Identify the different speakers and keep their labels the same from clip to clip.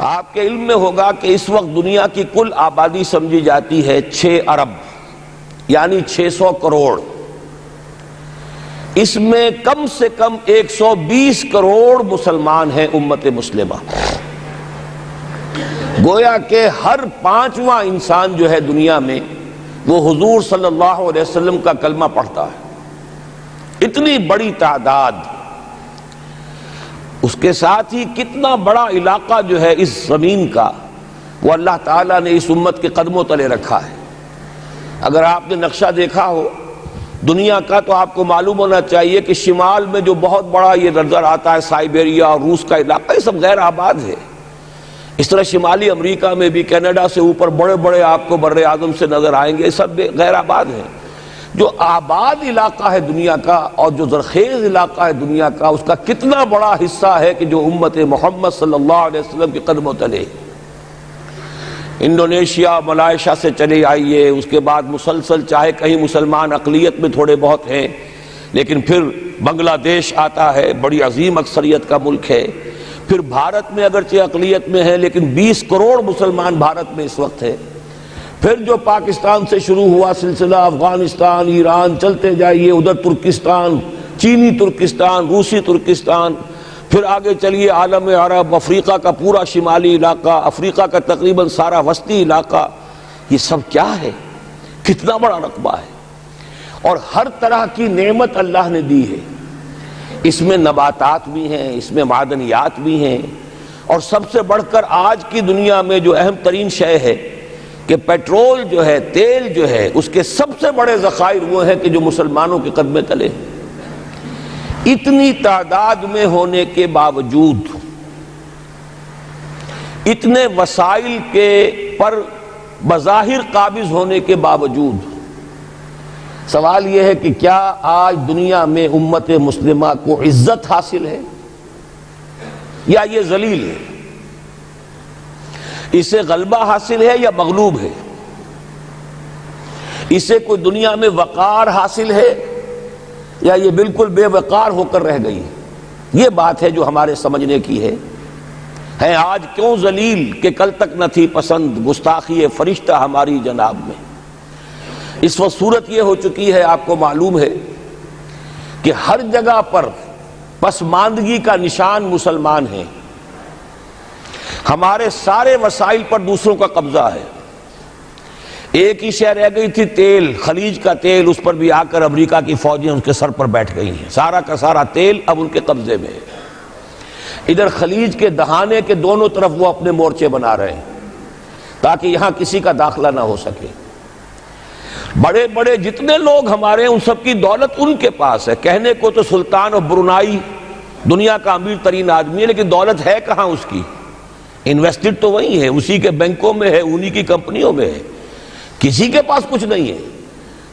Speaker 1: آپ کے علم میں ہوگا کہ اس وقت دنیا کی کل آبادی سمجھی جاتی ہے 6 ارب یعنی 600 کروڑ. اس میں کم سے کم 120 کروڑ مسلمان ہیں امت مسلمہ. گویا کہ ہر 5واں انسان جو ہے دنیا میں وہ حضور صلی اللہ علیہ وسلم کا کلمہ پڑھتا ہے. اتنی بڑی تعداد. اس کے ساتھ ہی کتنا بڑا علاقہ جو ہے اس زمین کا وہ اللہ تعالیٰ نے اس امت کے قدموں تلے رکھا ہے. اگر آپ نے نقشہ دیکھا ہو دنیا کا تو آپ کو معلوم ہونا چاہیے کہ شمال میں جو بہت بڑا یہ نظر آتا ہے سائبیریا اور روس کا علاقہ، یہ سب غیر آباد ہے. اس طرح شمالی امریکہ میں بھی کینیڈا سے اوپر بڑے بڑے آپ کو بر اعظم سے نظر آئیں گے، یہ سب غیر آباد ہیں. جو آباد علاقہ ہے دنیا کا اور جو زرخیز علاقہ ہے دنیا کا، اس کا کتنا بڑا حصہ ہے کہ جو امت محمد صلی اللہ علیہ وسلم کے قدموں تلے. انڈونیشیا ملائیشیا سے چلے آئیے، اس کے بعد مسلسل چاہے کہیں مسلمان اقلیت میں تھوڑے بہت ہیں، لیکن پھر بنگلہ دیش آتا ہے، بڑی عظیم اکثریت کا ملک ہے. پھر بھارت میں اگرچہ اقلیت میں ہے لیکن 20 کروڑ مسلمان بھارت میں اس وقت ہے. پھر جو پاکستان سے شروع ہوا سلسلہ، افغانستان، ایران، چلتے جائیے ادھر ترکستان، چینی ترکستان، روسی ترکستان، پھر آگے چلیے عالم عرب، افریقہ کا پورا شمالی علاقہ، افریقہ کا تقریباً سارا وسطی علاقہ. یہ سب کیا ہے؟ کتنا بڑا رقبہ ہے اور ہر طرح کی نعمت اللہ نے دی ہے. اس میں نباتات بھی ہیں، اس میں معدنیات بھی ہیں، اور سب سے بڑھ کر آج کی دنیا میں جو اہم ترین شے ہے کہ پیٹرول جو ہے، تیل جو ہے، اس کے سب سے بڑے ذخائر وہ ہیں کہ جو مسلمانوں کے قدمے تلے. اتنی تعداد میں ہونے کے باوجود، اتنے وسائل کے پر بظاہر قابض ہونے کے باوجود، سوال یہ ہے کہ کیا آج دنیا میں امت مسلمہ کو عزت حاصل ہے یا یہ ذلیل ہے؟ اسے غلبہ حاصل ہے یا مغلوب ہے؟ اسے کوئی دنیا میں وقار حاصل ہے یا یہ بالکل بے وقار ہو کر رہ گئی؟ یہ بات ہے جو ہمارے سمجھنے کی ہے. آج کیوں ذلیل کہ کل تک نہ تھی پسند گستاخی فرشتہ ہماری جناب میں. اس وقت صورت یہ ہو چکی ہے، آپ کو معلوم ہے کہ ہر جگہ پر پسماندگی کا نشان مسلمان ہیں. ہمارے سارے وسائل پر دوسروں کا قبضہ ہے. ایک ہی شے رہ گئی تھی تیل، خلیج کا تیل، اس پر بھی آ کر امریکہ کی فوجیں اس کے سر پر بیٹھ گئی ہیں. سارا کا سارا تیل اب ان کے قبضے میں ہے. ادھر خلیج کے دہانے کے دونوں طرف وہ اپنے مورچے بنا رہے ہیں تاکہ یہاں کسی کا داخلہ نہ ہو سکے. بڑے بڑے جتنے لوگ ہمارے ہیں ان سب کی دولت ان کے پاس ہے. کہنے کو تو سلطان آف برونائی دنیا کا امیر ترین آدمی ہے، لیکن دولت ہے کہاں اس کی؟ انویسٹڈ تو وہی ہے، اسی کے بینکوں میں ہے، انہی کی کمپنیوں میں ہے. کسی کے پاس کچھ نہیں ہے.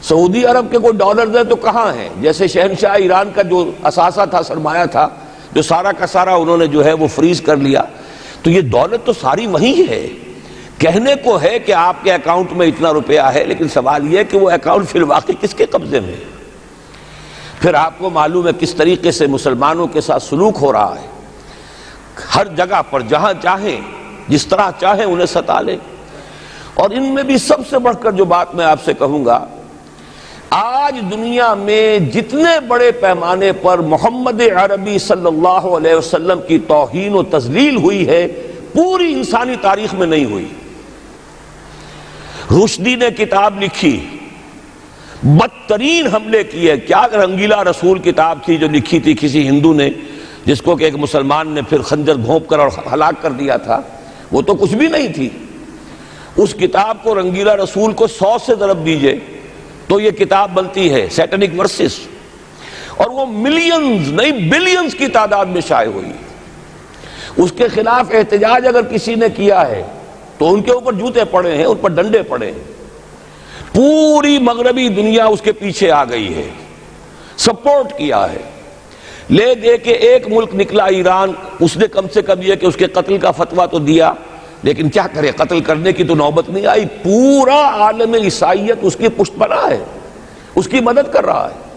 Speaker 1: سعودی عرب کے کوئی ڈالرز ہیں تو کہاں ہیں؟ جیسے شہنشاہ ایران کا جو اثاثہ تھا، سرمایہ تھا، جو سارا کا سارا انہوں نے جو ہے وہ فریز کر لیا. تو یہ دولت تو ساری وہی ہے. کہنے کو ہے کہ آپ کے اکاؤنٹ میں اتنا روپیہ ہے، لیکن سوال یہ ہے کہ وہ اکاؤنٹ فی الواقع کس کے قبضے میں ہے؟ پھر آپ کو معلوم ہے کس طریقے سے مسلمانوں کے ساتھ سلوک ہو رہا ہے. ہر جگہ پر جہاں چاہیں، جس طرح چاہیں انہیں ستا لیں. اور ان میں بھی سب سے بڑھ کر جو بات میں آپ سے کہوں گا، آج دنیا میں جتنے بڑے پیمانے پر محمد عربی صلی اللہ علیہ وسلم کی توہین و تذلیل ہوئی ہے، پوری انسانی تاریخ میں نہیں ہوئی. رشدی نے کتاب لکھی، بدترین حملے کیے. کیا رنگیلا رسول کتاب تھی جو لکھی تھی کسی ہندو نے، جس کو کہ ایک مسلمان نے پھر خنجر گھونپ کر اور ہلاک کر دیا تھا. وہ تو کچھ بھی نہیں تھی. اس کتاب کو رنگیلا رسول کو 100 سے ضرب دیجئے تو یہ کتاب بنتی ہے سیٹنک ورسز، اور وہ ملینز نہیں بلینز کی تعداد میں شائع ہوئی. اس کے خلاف احتجاج اگر کسی نے کیا ہے تو ان کے اوپر جوتے پڑے ہیں، ان پر ڈنڈے پڑے ہیں. پوری مغربی دنیا اس کے پیچھے آ گئی ہے، سپورٹ کیا ہے. لے دے کے ایک ملک نکلا ایران، اس نے کم سے کم یہ کہ اس کے قتل کا فتویٰ تو دیا، لیکن کیا کرے، قتل کرنے کی تو نوبت نہیں آئی. پورا عالم عیسائیت اس کی پشت پناہ ہے، اس کی مدد کر رہا ہے.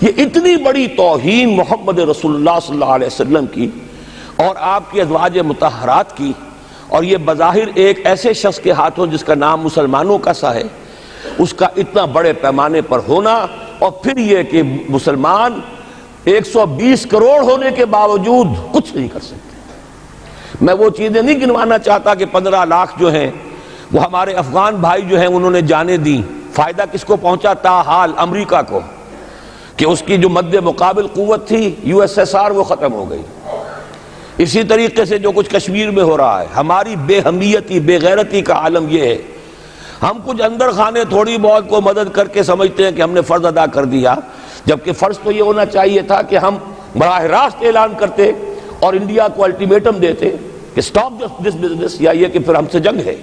Speaker 1: یہ اتنی بڑی توہین محمد رسول اللہ صلی اللہ علیہ وسلم کی اور آپ کی ازواج مطہرات کی اور یہ بظاہر ایک ایسے شخص کے ہاتھوں جس کا نام مسلمانوں کا سا ہے، اس کا اتنا بڑے پیمانے پر ہونا، اور پھر یہ کہ مسلمان 120 کروڑ ہونے کے باوجود کچھ نہیں کر سکتے۔ میں وہ چیزیں نہیں گنوانا چاہتا کہ 15 لاکھ جو ہیں وہ ہمارے افغان بھائی جو ہیں انہوں نے جانیں دیں، فائدہ کس کو پہنچا؟ تاحال امریکہ کو، کہ اس کی جو مد مقابل قوت تھی USSR وہ ختم ہو گئی۔ اسی طریقے سے جو کچھ کشمیر میں ہو رہا ہے، ہماری بے حمیتی بے غیرتی کا عالم یہ ہے، ہم کچھ اندر خانے تھوڑی بہت کو مدد کر کے سمجھتے ہیں کہ ہم نے فرض ادا کر دیا، جبکہ فرض تو یہ ہونا چاہیے تھا کہ ہم براہ راست اعلان کرتے اور انڈیا کو الٹیمیٹم دیتے کہ سٹاپ دس بزنس، یا یہ کہ پھر ہم سے جنگ ہے۔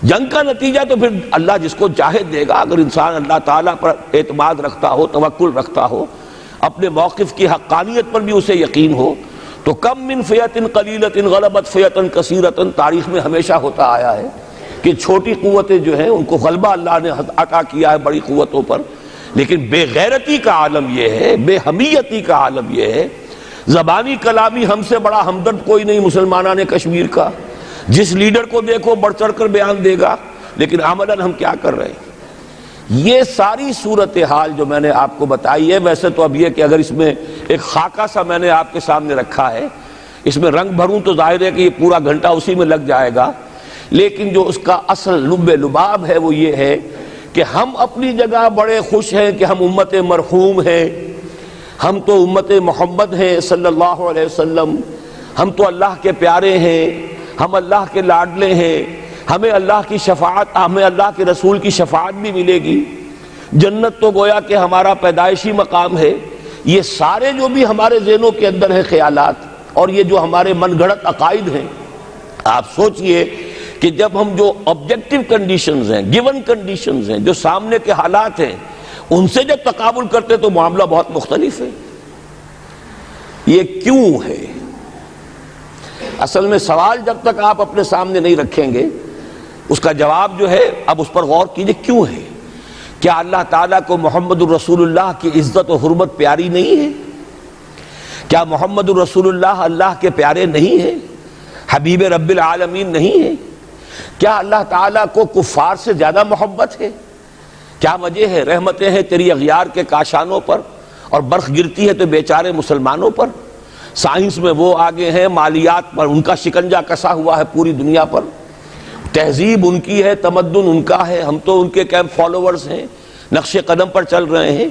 Speaker 1: جنگ کا نتیجہ تو پھر اللہ جس کو چاہے دے گا، اگر انسان اللہ تعالیٰ پر اعتماد رکھتا ہو، توکل رکھتا ہو، اپنے موقف کی حقانیت پر بھی اسے یقین ہو، تو کم من فیۃ قلیلۃ غلبت فیۃ کثیرۃ، تاریخ میں ہمیشہ ہوتا آیا ہے کہ چھوٹی قوتیں جو ہیں ان کو غلبہ اللہ نے عطا کیا ہے بڑی قوتوں پر، لیکن بے غیرتی کا عالم یہ ہے، بے حمیتی کا عالم یہ ہے۔ زبانی کلامی ہم سے بڑا ہمدرد کوئی نہیں مسلمانان کشمیر کا، جس لیڈر کو دیکھو بڑھ چڑھ کر بیان دے گا، لیکن عملاً ہم کیا کر رہے ہیں؟ یہ ساری صورتحال جو میں نے آپ کو بتائی ہے، ویسے تو اب یہ کہ اگر اس میں ایک خاکہ سا میں نے آپ کے سامنے رکھا ہے، اس میں رنگ بھروں تو ظاہر ہے کہ یہ پورا گھنٹہ اسی میں لگ جائے گا، لیکن جو اس کا اصل لب لباب ہے وہ یہ ہے کہ ہم اپنی جگہ بڑے خوش ہیں کہ ہم امت مرحوم ہیں، ہم تو امت محمد ہیں صلی اللہ علیہ وسلم، ہم تو اللہ کے پیارے ہیں، ہم اللہ کے لاڈلے ہیں، ہمیں اللہ کی شفاعت، ہمیں اللہ کے رسول کی شفاعت بھی ملے گی، جنت تو گویا کہ ہمارا پیدائشی مقام ہے۔ یہ سارے جو بھی ہمارے ذہنوں کے اندر ہیں خیالات، اور یہ جو ہمارے من گھڑت عقائد ہیں، آپ سوچئے کہ جب ہم جو آبجیکٹیو کنڈیشنز ہیں، گیون کنڈیشنز ہیں، جو سامنے کے حالات ہیں، ان سے جب تقابل کرتے تو معاملہ بہت مختلف ہے۔ یہ کیوں ہے؟ اصل میں سوال جب تک آپ اپنے سامنے نہیں رکھیں گے، اس کا جواب جو ہے اب اس پر غور کیجئے، کیوں ہے؟ کیا اللہ تعالیٰ کو محمد الرسول اللہ کی عزت و حرمت پیاری نہیں ہے؟ کیا محمد الرسول اللہ اللہ کے پیارے نہیں ہیں؟ حبیب رب العالمین نہیں ہے؟ کیا اللہ تعالیٰ کو کفار سے زیادہ محبت ہے؟ کیا وجہ ہے؟ رحمتیں ہیں تیری اغیار کے کاشانوں پر، اور برف گرتی ہے تو بیچارے مسلمانوں پر۔ سائنس میں وہ آگے ہیں، مالیات پر ان کا شکنجہ کسا ہوا ہے پوری دنیا پر، تہذیب ان کی ہے، تمدن ان کا ہے، ہم تو ان کے کیمپ فالوورز ہیں، نقش قدم پر چل رہے ہیں،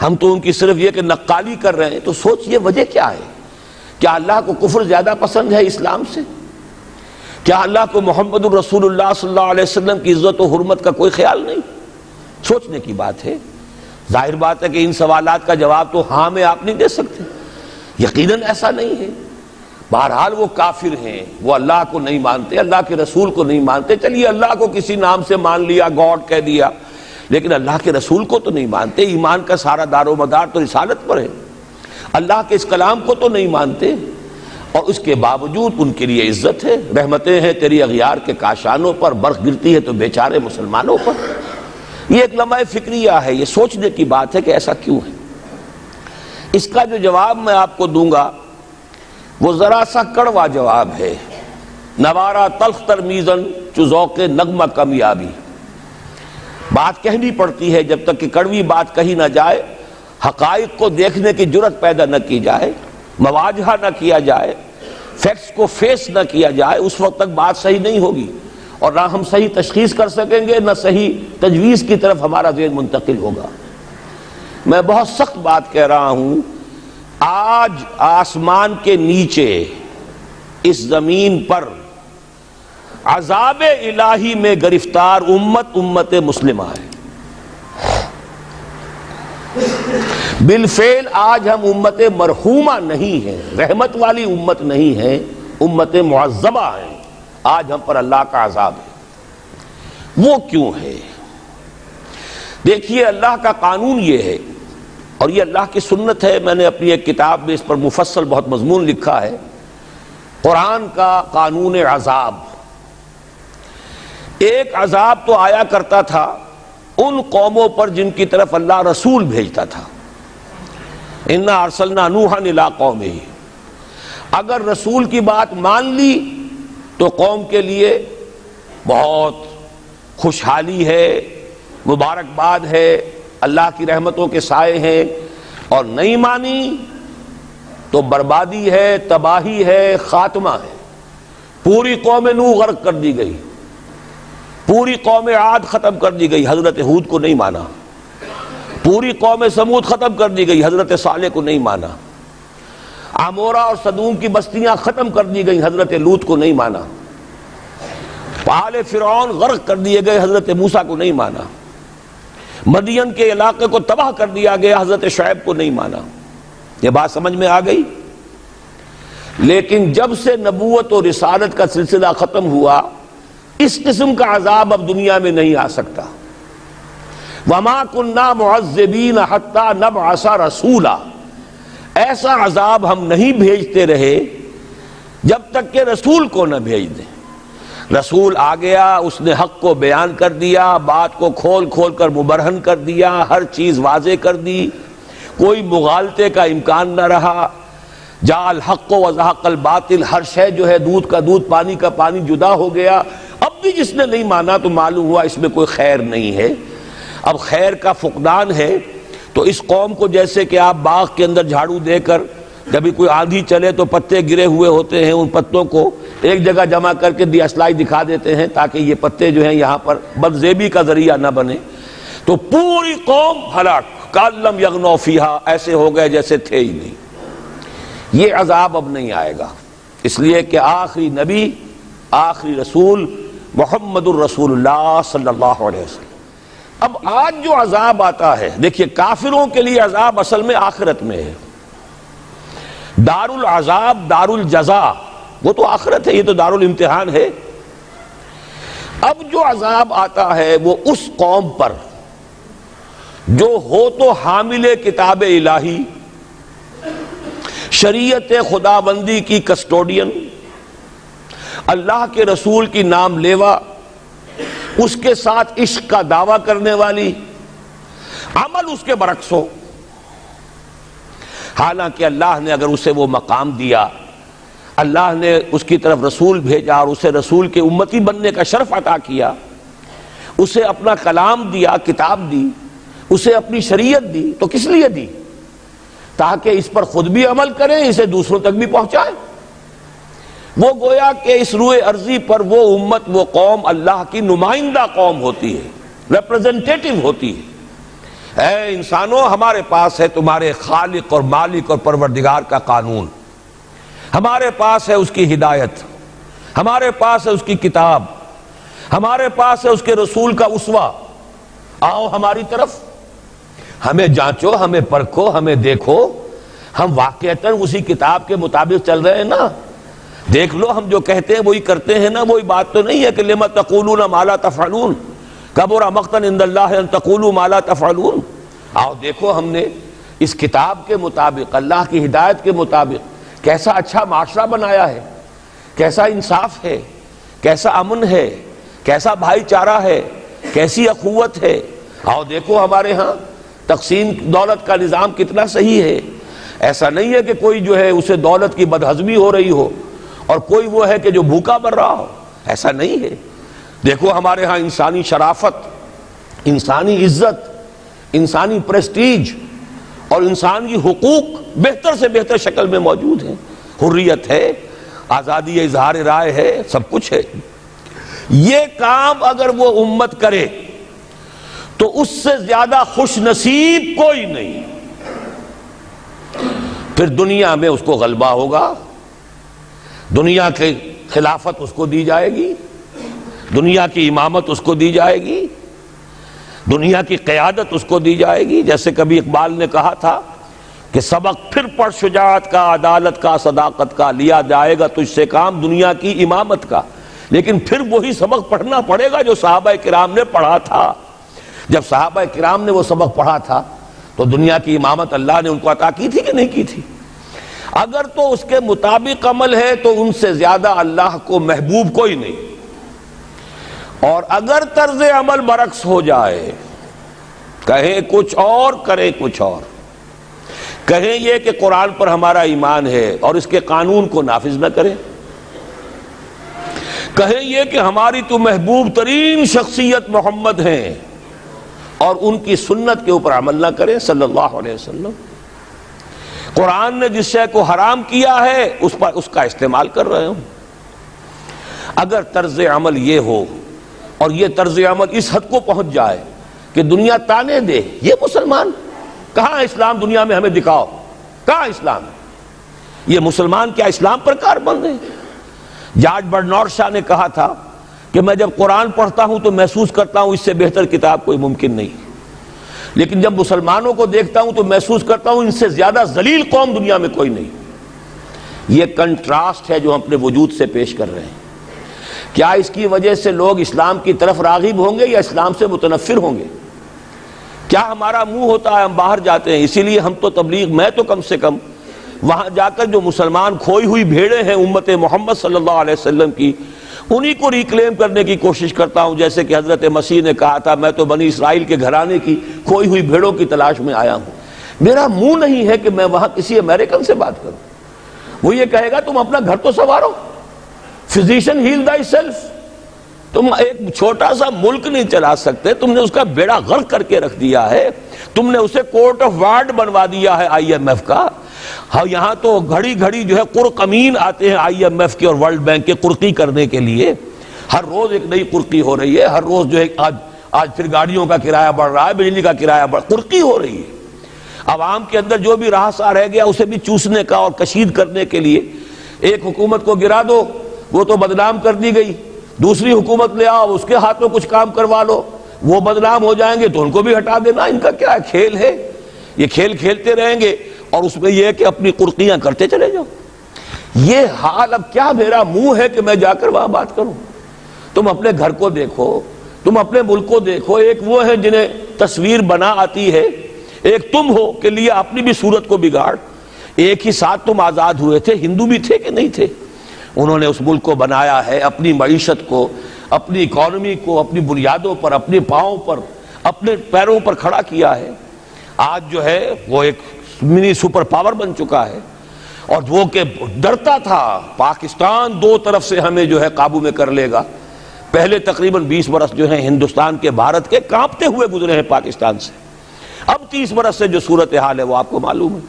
Speaker 1: ہم تو ان کی صرف یہ کہ نقالی کر رہے ہیں۔ تو سوچئے وجہ کیا ہے؟ کیا اللہ کو کفر زیادہ پسند ہے اسلام سے؟ کیا اللہ کو محمد الرسول اللہ صلی اللہ علیہ وسلم کی عزت و حرمت کا کوئی خیال نہیں؟ سوچنے کی بات ہے۔ ظاہر بات ہے کہ ان سوالات کا جواب تو ہاں میں آپ نہیں دے سکتے، یقیناً ایسا نہیں ہے۔ بہرحال وہ کافر ہیں، وہ اللہ کو نہیں مانتے، اللہ کے رسول کو نہیں مانتے، چلیے اللہ کو کسی نام سے مان لیا، گاڈ کہہ دیا، لیکن اللہ کے رسول کو تو نہیں مانتے۔ ایمان کا سارا دار و مدار تو رسالت پر ہے، اللہ کے اس کلام کو تو نہیں مانتے، اور اس کے باوجود ان کے لیے عزت ہے، رحمتیں ہیں تیری اغیار کے کاشانوں پر، برف گرتی ہے تو بیچارے مسلمانوں پر۔ یہ ایک لمحہ فکریہ ہے، یہ سوچنے کی بات ہے کہ ایسا کیوں ہے۔ اس کا جو جواب میں آپ کو دوں گا وہ ذرا سا کڑوا جواب ہے، نوارا تلخ ترمیزن چو ذوق نغمہ کمیابی۔ بات کہنی پڑتی ہے، جب تک کہ کڑوی بات کہی نہ جائے، حقائق کو دیکھنے کی جرت پیدا نہ کی جائے، مواجہہ نہ کیا جائے، فیکٹس کو فیس نہ کیا جائے، اس وقت تک بات صحیح نہیں ہوگی، اور نہ ہم صحیح تشخیص کر سکیں گے، نہ صحیح تجویز کی طرف ہمارا ذہن منتقل ہوگا۔ میں بہت سخت بات کہہ رہا ہوں، آج آسمان کے نیچے اس زمین پر عذاب الہی میں گرفتار امت مسلمہ ہے۔ بالفعل آج ہم امت مرحومہ نہیں ہیں، رحمت والی امت نہیں ہیں، امت معذبہ ہیں، آج ہم پر اللہ کا عذاب ہے۔ وہ کیوں ہے؟ دیکھیے اللہ کا قانون یہ ہے، اور یہ اللہ کی سنت ہے، میں نے اپنی ایک کتاب میں اس پر مفصل بہت مضمون لکھا ہے، قرآن کا قانون عذاب۔ ایک عذاب تو آیا کرتا تھا ان قوموں پر جن کی طرف اللہ رسول بھیجتا تھا، اِنَّا أَرْسَلْنَا نُوحًا إِلَىٰ قَوْمِهِ، اگر رسول کی بات مان لی تو قوم کے لیے بہت خوشحالی ہے، مبارکباد ہے، اللہ کی رحمتوں کے سائے ہیں، اور نہیں مانی تو بربادی ہے، تباہی ہے، خاتمہ ہے۔ پوری قوم نوح غرق کر دی گئی، پوری قوم عاد ختم کر دی گئی، حضرت ہود کو نہیں مانا۔ پوری قوم سمود ختم کر دی گئی، حضرت صالح کو نہیں مانا۔ عمورہ اور صدوم کی بستیاں ختم کر دی گئی، حضرت لوط کو نہیں مانا۔ آل فرعون غرق کر دیے گئے، حضرت موسیٰ کو نہیں مانا۔ مدین کے علاقے کو تباہ کر دیا گیا، حضرت شعیب کو نہیں مانا۔ یہ بات سمجھ میں آ گئی؟ لیکن جب سے نبوت اور رسالت کا سلسلہ ختم ہوا، اس قسم کا عذاب اب دنیا میں نہیں آ سکتا۔ وَمَا كُنَّا مُعَذِّبِينَ حَتَّى نَبْعَثَ رَسُولًا، ایسا عذاب ہم نہیں بھیجتے رہے جب تک کہ رسول کو نہ بھیج دیں۔ رسول آ گیا، اس نے حق کو بیان کر دیا، بات کو کھول کھول کر مبرہن کر دیا، ہر چیز واضح کر دی، کوئی مغالطے کا امکان نہ رہا۔ جاء الحق وزهق الباطل، ہر شے جو ہے دودھ کا دودھ، پانی کا پانی جدا ہو گیا۔ اب بھی جس نے نہیں مانا تو معلوم ہوا اس میں کوئی خیر نہیں ہے، اب خیر کا فقدان ہے۔ تو اس قوم کو جیسے کہ آپ باغ کے اندر جھاڑو دے کر جب کوئی آندھی چلے تو پتے گرے ہوئے ہوتے ہیں، ان پتوں کو ایک جگہ جمع کر کے دیاسلائی دکھا دیتے ہیں تاکہ یہ پتے جو ہیں یہاں پر بدزیبی کا ذریعہ نہ بنے، تو پوری قوم ہلاک، کأن لم یغنوا فیہا، ایسے ہو گئے جیسے تھے ہی نہیں۔ یہ عذاب اب نہیں آئے گا، اس لیے کہ آخری نبی، آخری رسول محمد الرسول اللہ صلی اللہ علیہ وسلم۔ اب آج جو عذاب آتا ہے، دیکھیے کافروں کے لیے عذاب اصل میں آخرت میں ہے۔ دار العذاب، دار الجزا، وہ تو آخرت ہے، یہ تو دار الامتحان ہے۔ اب جو عذاب آتا ہے وہ اس قوم پر جو ہو تو حامل کتاب الہی، شریعت خداوندی کی کسٹوڈین، اللہ کے رسول کی نام لیوا، اس کے ساتھ عشق کا دعویٰ کرنے والی، عمل اس کے برعکس ہو۔ حالانکہ اللہ نے اگر اسے وہ مقام دیا، اللہ نے اس کی طرف رسول بھیجا اور اسے رسول کے امتی بننے کا شرف عطا کیا، اسے اپنا کلام دیا، کتاب دی، اسے اپنی شریعت دی، تو کس لیے دی؟ تاکہ اس پر خود بھی عمل کریں، اسے دوسروں تک بھی پہنچائیں۔ وہ گویا کہ اس روئے ارضی پر وہ امت، وہ قوم اللہ کی نمائندہ قوم ہوتی ہے، ریپرزنٹیٹو ہوتی ہے۔ اے انسانوں، ہمارے پاس ہے تمہارے خالق اور مالک اور پروردگار کا قانون، ہمارے پاس ہے اس کی ہدایت، ہمارے پاس ہے اس کی کتاب، ہمارے پاس ہے اس کے رسول کا اسوہ۔ آؤ ہماری طرف، ہمیں جانچو، ہمیں پرکھو، ہمیں دیکھو، ہم واقعتاً اسی کتاب کے مطابق چل رہے ہیں نا؟ دیکھ لو ہم جو کہتے ہیں وہی کرتے ہیں نا؟ وہی بات تو نہیں ہے کہ لما تقولون ما لا تفعلون، کبر مقتا عند اللہ ان تقولوا ما لا تفعلون۔ آؤ دیکھو ہم نے اس کتاب کے مطابق، اللہ کی ہدایت کے مطابق کیسا اچھا معاشرہ بنایا ہے، کیسا انصاف ہے، کیسا امن ہے، کیسا بھائی چارہ ہے، کیسی اخوت ہے۔ آؤ دیکھو ہمارے ہاں تقسیم دولت کا نظام کتنا صحیح ہے۔ ایسا نہیں ہے کہ کوئی جو ہے اسے دولت کی بدہضمی ہو رہی ہو اور کوئی وہ ہے کہ جو بھوکا مر رہا ہو، ایسا نہیں ہے۔ دیکھو ہمارے ہاں انسانی شرافت، انسانی عزت، انسانی پریسٹیج اور انسانی حقوق بہتر سے بہتر شکل میں موجود ہیں، حریت ہے، آزادی اظہار رائے ہے، سب کچھ ہے۔ یہ کام اگر وہ امت کرے تو اس سے زیادہ خوش نصیب کوئی نہیں۔ پھر دنیا میں اس کو غلبہ ہوگا، دنیا کی خلافت اس کو دی جائے گی، دنیا کی امامت اس کو دی جائے گی، دنیا کی قیادت اس کو دی جائے گی۔ جیسے کبھی اقبال نے کہا تھا کہ سبق پھر پڑھ شجاعت کا، عدالت کا، صداقت کا، لیا جائے گا تجھ سے کام دنیا کی امامت کا۔ لیکن پھر وہی سبق پڑھنا پڑے گا جو صحابہ کرام نے پڑھا تھا۔ جب صحابہ کرام نے وہ سبق پڑھا تھا تو دنیا کی امامت اللہ نے ان کو عطا کی تھی کہ نہیں کی تھی؟ اگر تو اس کے مطابق عمل ہے تو ان سے زیادہ اللہ کو محبوب کوئی نہیں، اور اگر طرز عمل برعکس ہو جائے، کہیں کچھ اور کریں کچھ اور، کہیں یہ کہ قرآن پر ہمارا ایمان ہے اور اس کے قانون کو نافذ نہ کریں، کہیں یہ کہ ہماری تو محبوب ترین شخصیت محمد ہیں اور ان کی سنت کے اوپر عمل نہ کریں صلی اللہ علیہ وسلم. قرآن نے جس شے کو حرام کیا ہے اس کا استعمال کر رہے ہوں. اگر طرز عمل یہ ہو اور یہ طرز عمل اس حد کو پہنچ جائے کہ دنیا تانے دے یہ مسلمان کہاں اسلام دنیا میں ہمیں دکھاؤ, کہاں اسلام ہے؟ یہ مسلمان کیا اسلام پر کاربند ہے؟ جارج برنارڈ شاہ نے کہا تھا کہ میں جب قرآن پڑھتا ہوں تو محسوس کرتا ہوں اس سے بہتر کتاب کوئی ممکن نہیں, لیکن جب مسلمانوں کو دیکھتا ہوں تو محسوس کرتا ہوں ان سے زیادہ ذلیل قوم دنیا میں کوئی نہیں. یہ کنٹراسٹ ہے جو ہم اپنے وجود سے پیش کر رہے ہیں. کیا اس کی وجہ سے لوگ اسلام کی طرف راغب ہوں گے یا اسلام سے متنفر ہوں گے؟ کیا ہمارا منہ ہوتا ہے ہم باہر جاتے ہیں؟ اسی لیے ہم تو تبلیغ, میں تو کم سے کم وہاں جا کر جو مسلمان کھوئی ہوئی بھیڑیں ہیں امت محمد صلی اللہ علیہ وسلم کی, انہی کو ریکلیم کرنے کی کوشش کرتا ہوں. جیسے کہ حضرت مسیح نے کہا تھا میں تو بنی اسرائیل کے گھرانے کی کھوئی ہوئی بھیڑوں کی تلاش میں آیا ہوں. میرا منہ نہیں ہے کہ میں وہاں کسی امریکن سے بات کروں. وہ یہ کہے گا تم اپنا گھر تو سنوارو, فزیشن ہیل تھائی سیلف. تم ایک چھوٹا سا ملک نہیں چلا سکتے, تم نے اس کا بیڑا غرق کر کے رکھ دیا ہے. تم نے اسے کورٹ آف وارڈ بنوا دیا ہے IMF کا. ہاں یہاں تو گھڑی گھڑی جو ہے قرقمین آتے ہیں IMF کے اور ورلڈ بینک کے قرقی کرنے کے لیے. ہر روز ایک نئی قرقی ہو رہی ہے, ہر روز جو ہے آج پھر گاڑیوں کا کرایہ بڑھ رہا ہے, بجلی کا کرایہ قرقی ہو رہی ہے. عوام کے اندر جو بھی راہسا رہ گیا اسے بھی چوسنے کا اور کشید کرنے کے لیے. ایک حکومت کو گرا دو وہ تو بدنام کر دی گئی, دوسری حکومت لے آؤ اس کے ہاتھوں کچھ کام کروا لو, وہ بدنام ہو جائیں گے تو ان کو بھی ہٹا دینا. ان کا کیا کھیل ہے؟ یہ کھیل کھیلتے رہیں گے اور اس میں یہ ہے کہ اپنی قرقیاں کرتے چلے جاؤ. یہ حال اب کیا میرا منہ ہے کہ میں جا کر وہاں بات کروں؟ تم اپنے گھر کو دیکھو, تم اپنے ملک کو دیکھو. ایک وہ ہے جنہیں تصویر بنا آتی ہے, ایک تم ہو کہ لیے اپنی بھی صورت کو بگاڑ. ایک ہی ساتھ تم آزاد ہوئے تھے, ہندو بھی تھے کہ نہیں تھے. انہوں نے اس ملک کو بنایا ہے, اپنی معیشت کو, اپنی اکانومی کو اپنی بنیادوں پر, اپنے پاؤں پر, اپنے پیروں پر کھڑا کیا ہے. آج جو ہے وہ ایک منی سپر پاور بن چکا ہے. اور وہ کہ ڈرتا تھا پاکستان دو طرف سے ہمیں جو ہے قابو میں کر لے گا. پہلے تقریباً 20 برس جو ہیں ہندوستان کے, بھارت کے کانپتے ہوئے گزرے ہیں پاکستان سے. اب 30 برس سے جو صورتحال ہے وہ آپ کو معلوم ہے.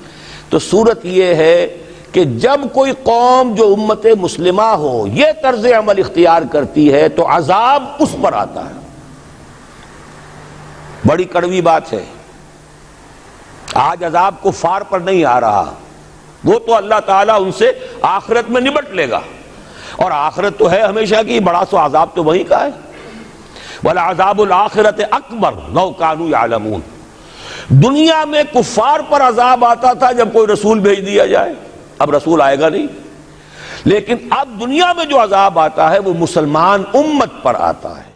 Speaker 1: تو صورت یہ ہے کہ جب کوئی قوم جو امت مسلمہ ہو یہ طرز عمل اختیار کرتی ہے تو عذاب اس پر آتا ہے. بڑی کڑوی بات ہے. آج عذاب کفار پر نہیں آ رہا, وہ تو اللہ تعالیٰ ان سے آخرت میں نبٹ لے گا, اور آخرت تو ہے ہمیشہ کی, بڑا سو عذاب تو وہی کا ہے. وَلَعَذَابُ الْآخِرَةِ أَكْبَرُ لَوْ كَانُوا يَعْلَمُونَ. دنیا میں کفار پر عذاب آتا تھا جب کوئی رسول بھیج دیا جائے, اب رسول آئے گا نہیں, لیکن اب دنیا میں جو عذاب آتا ہے وہ مسلمان امت پر آتا ہے.